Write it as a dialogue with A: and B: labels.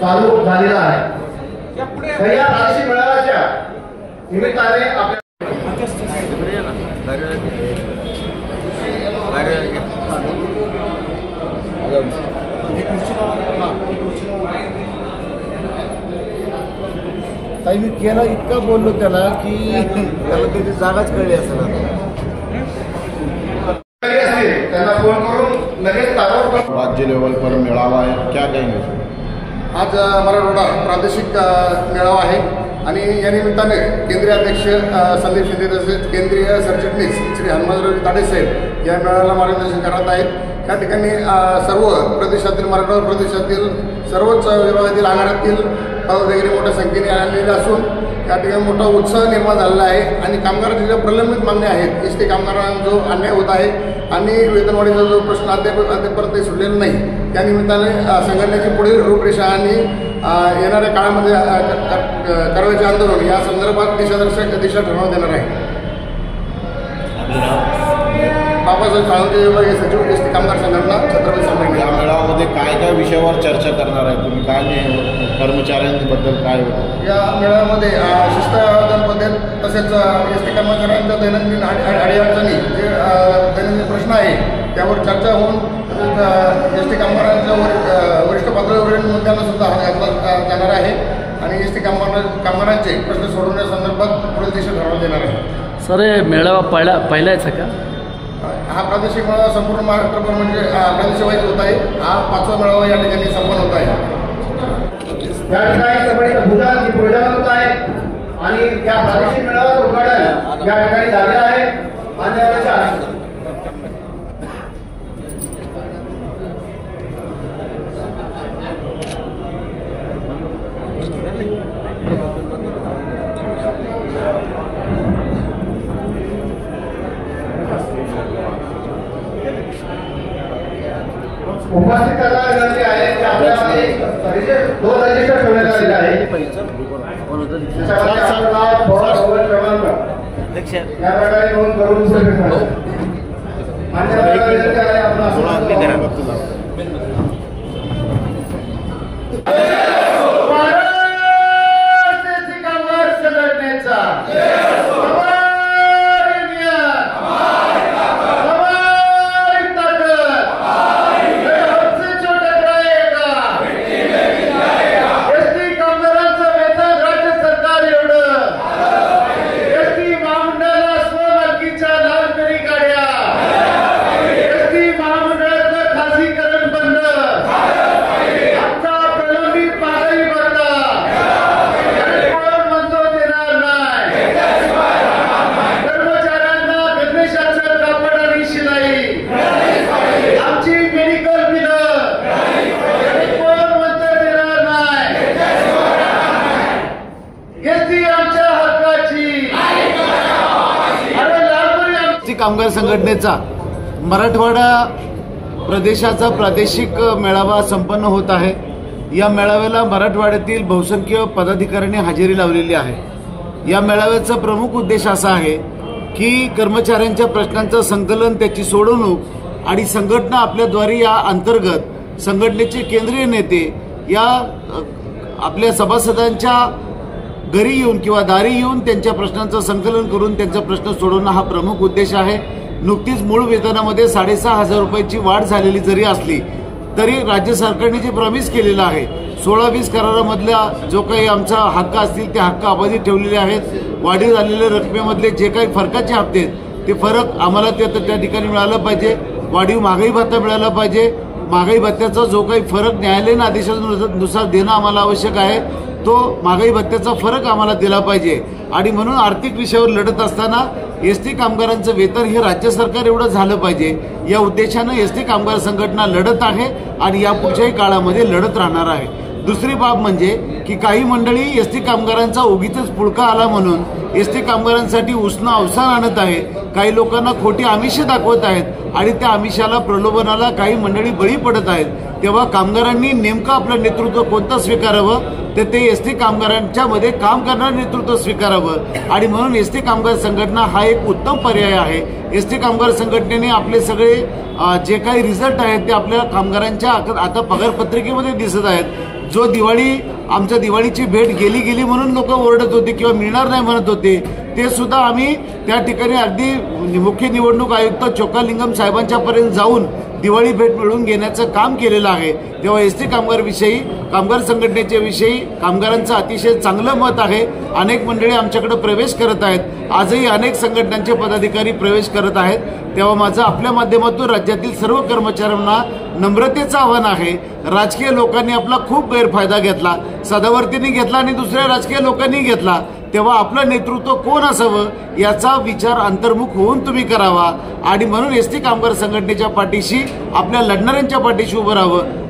A: चालू झालेला आहे। या प्रादेशिक मेळाव्याच्या निमित्ताने आपल्या
B: ताई मी केला इतका बोललो त्याला की त्याला त्याची जागाच कळली असेल
A: त्यांना फोन करून लगेच
C: राज्य लेवल पर मेळावा है, क्या कहेंगे?
D: आज मराठवाडा प्रादेशिक मेळावा आहे आणि या निमित्ताने केंद्रीय अध्यक्ष संदीप शिंदे तसेच केंद्रीय सरचिटणीस श्री हनुमंतराव ताडे साहेब या मेळाव्याला मार्गदर्शन करत आहेत। या ठिकाणी सर्व प्रदेशातील मराठवाडा प्रदेशातील सर्वच विभागातील आघाड्यातील पदाधिकारी मोठ्या संख्येने आलेले असून या ठिकाणी मोठा उत्साह निर्माण झालेला आहे आणि कामगारांच्या ज्या प्रलंबित मागण्या आहेत एसटी कामगारांना जो अन्याय होत आहे आणि वेतनवाढीचा जो प्रश्न अद्यापर्यंत सुटलेला नाही त्या निमित्ताने संघटनेची पुढील रूपरेषा आणि येणाऱ्या काळामध्ये करायचे आंदोलन या संदर्भात दिशा ठरवण्यात येणार आहे। बाबासाहेब साळुंखे विभागीय सचिव एसटी कामगार संघटना छत्रपती संभाजी।
C: या मेळाव्यामध्ये काय विषयावर चर्चा करणार आहे तुम्ही? काय कर्मचाऱ्यांबद्दल काय होतं
D: या मेळाव्यामध्ये? शिस्त व्यवस्थापनाबद्दल तसेच एसटी कर्मचाऱ्यांच्या दैनंदिन अडीअडचणी जे दैनंदिन प्रश्न आहे त्यावर चर्चा होऊन तसेच एसटी कामगारांच्या वरिष्ठ पातळीवरील मुद्द्यांना सुद्धा घातला जाणार आहे आणि एसटी कामगारांचे प्रश्न सोडवण्यासंदर्भात पुढील दिशा ठरवण्यात येणार आहे।
E: सर हे मेळावा पहिलाच आहे का?
D: हा प्रादेशिक मेळावा संपूर्ण महाराष्ट्रभर म्हणजे प्रादेशिकवाईज होत आहे। हा 5वा मेळावा या ठिकाणी संपन्न होत आहे।
A: या ठिकाणी सगळी भूताची प्रोजेक्ट होत आहे आणि त्या प्रादेशिक मेळाव्याचं उद्घाटन या ठिकाणी झालेलं आहे। मान्यवरांच्या उपस्थित करणारे विनंती आहे की आपल्यामध्ये 2 रजिस्टर ठेवण्यात आलेले आहे। या प्रकारे नोंद करून मान्यवरांना विनंती आहे आपण
B: कामगार संघटनेचा मराठवाडा प्रदेशाचा प्रादेशिक मेळावा संपन्न होत आहे। या मेळाव्याला मराठवाड्यातील बहुसंख्य पदाधिकाऱ्यांनी हजेरी लावलेली आहे। या मेळाव्याचा प्रमुख उद्देश असा आहे की कर्मचाऱ्यांच्या प्रश्नांचं संकलन, त्याची सोडवणूक आणि संघटना आपल्याद्वारे या अंतर्गत संघटनेचे केंद्रीय नेते या आपल्या सभासदांच्या घरी येऊन किंवा दारी येऊन त्यांच्या प्रश्नांचं संकलन करून त्यांचा प्रश्न सोडवणं हा प्रमुख उद्देश आहे। नुकतीच मूळ वेतनामध्ये 6,500 रुपयाची वाढ झालेली जरी असली तरी राज्य सरकारने जे प्रॉमिस केलेलं आहे 16-20 करारामधल्या जो काही आमचा हक्क असतील ते हक्क अबाधित ठेवलेले आहेत। वाढीव झालेल्या रकमेमधले जे काही फरकाचे हप्ते आहेत ते फरक आम्हाला त्या ठिकाणी मिळाला पाहिजे। वाढीव महागाई भत्ता मिळाला पाहिजे। महागाई भत्त्याचा जो काही फरक न्यायालयीन आदेशानुसार देणं आम्हाला आवश्यक आहे तो महागाई भत्त्याचा फरक आम्हाला दिला पाहिजे। आणि म्हणून आर्थिक विषयावर लढत असताना एसटी कामगारांचं वेतन हे राज्य सरकार एवढं झालं पाहिजे या उद्देशानं एसटी कामगार संघटना लढत आहे आणि यापुढच्याही काळामध्ये लढत राहणार आहे। दुसरी बाब म्हणजे की काही मंडळी एसटी कामगारांचा उगीचच पुळका आला म्हणून एसटी कामगारांसाठी उष्ण अवसान आणत आहे। काही लोकांना खोटी आमिषे दाखवत आहेत आणि त्या आमिषाला प्रलोभनाला काही मंडळी बळी पडत आहेत। तेव्हा कामगारांनी नेमकं आपलं नेतृत्व कोणतं स्वीकारावं तर ते एसटी कामगारांच्या मध्ये काम करणारं नेतृत्व स्वीकारावं आणि म्हणून एसटी कामगार संघटना हा एक उत्तम पर्याय आहे। एसटी कामगार संघटनेने आपले सगळे जे काही रिझल्ट आहेत ते आपल्या कामगारांच्या आता पगार पत्रिकेमध्ये दिसत आहेत। जो आमच्या दिवाळीची भेट गेली म्हणून लोक ओरडत होते किंवा मिळणार नाही म्हणत होते, ते सुद्धा आम्ही त्या ठिकाणी अगदी मुख्य निवडणूक आयुक्त चोक्कालिंगम साहेबांच्या पर्यंत जाऊन दिवाळी भेट मिळवून घेण्याचं काम केलेलं आहे. तेव्हा एसटी कामगारविषयी, कामगार संघटनेच्या विषयी कामगारांचं अतिशय चांगलं मत आहे. अनेक मंडळी आमच्याकडे प्रवेश करत आहेत. आजही अनेक संघटनांचे पदाधिकारी प्रवेश करत आहेत. तेव्हा माझं आपल्या माध्यमातून राज्यातील सर्व कर्मचाऱ्यांना नम्रतेचं आव्हान आहे. राजकीय लोकांनी आपला खूप गैरफायदा घेतला, सदावर्तींनी घेतला आणि दुसऱ्या राजकीय लोकांनी घेतला. तेव्हा आपलं नेतृत्व कोण असावं याचा विचार अंतर्मुख होऊन तुम्ही करावा आणि म्हणून एसटी कामगार संघटनेच्या पाठीशी, आपल्या लढणाऱ्यांच्या पाठीशी उभं राहावं.